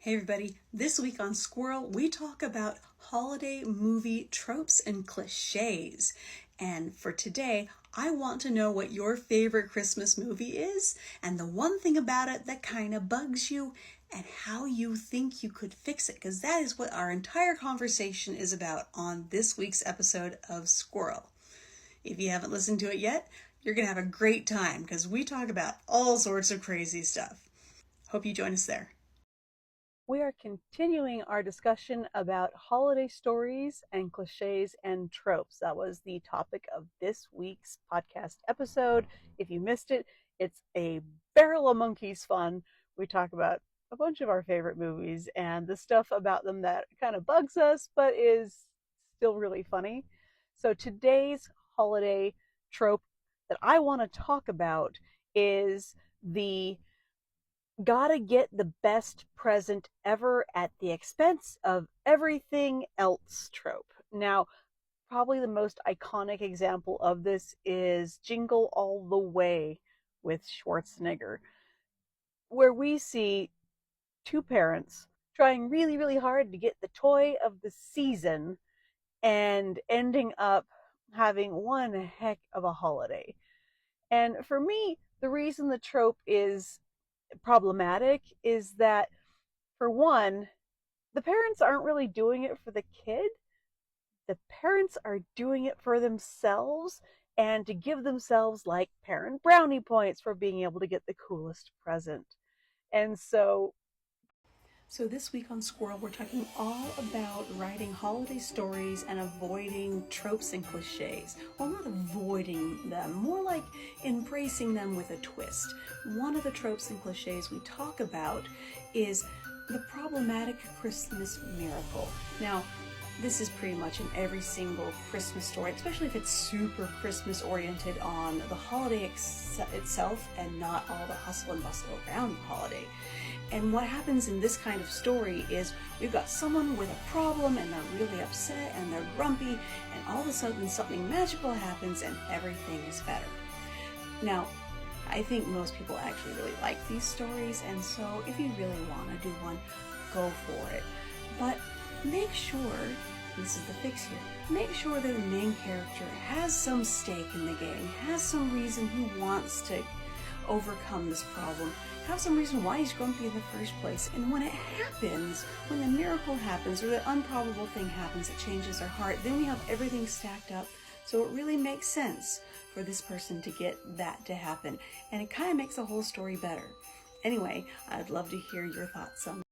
Hey everybody, this week on Squirrel, we talk about holiday movie tropes and cliches. And for today, I want to know what your favorite Christmas movie is, and the one thing about it that kind of bugs you, and how you think you could fix it, because that is what our entire conversation is about on this week's episode of Squirrel. If you haven't listened to it yet, you're going to have a great time, because we talk about all sorts of crazy stuff. Hope you join us there. We are continuing our discussion about holiday stories and cliches and tropes. That was the topic of this week's podcast episode. If you missed it, it's a barrel of monkeys fun. We talk about a bunch of our favorite movies and the stuff about them that kind of bugs us but is still really funny. So today's holiday trope that I want to talk about is the gotta get the best present ever at the expense of everything else trope. Now, probably the most iconic example of this is Jingle All the Way with Schwarzenegger, where we see two parents trying really, really hard to get the toy of the season and ending up having one heck of a holiday. And for me, the reason the trope is problematic is that, for one, the parents aren't really doing it for the kid. The parents are doing it for themselves and to give themselves like parent brownie points for being able to get the coolest present. And so So this week on Squirrel, we're talking all about writing holiday stories and avoiding tropes and cliches. Well, not avoiding them, more like embracing them with a twist. One of the tropes and cliches we talk about is the problematic Christmas miracle. Now, this is pretty much in every single Christmas story, especially if it's super Christmas oriented on the holiday itself and not all the hustle and bustle around the holiday. And what happens in this kind of story is we've got someone with a problem and they're really upset and they're grumpy, and all of a sudden something magical happens and everything is better. Now, I think most people actually really like these stories, and so if you really want to do one, go for it. But make sure, this is the fix here, make sure that the main character has some stake in the game, has some reason he wants to overcome this problem, have some reason why he's grumpy in the first place. And when it happens, when the miracle happens or the improbable thing happens that changes their heart, then we have everything stacked up so it really makes sense for this person to get that to happen, and it kind of makes the whole story better. Anyway, I'd love to hear your thoughts on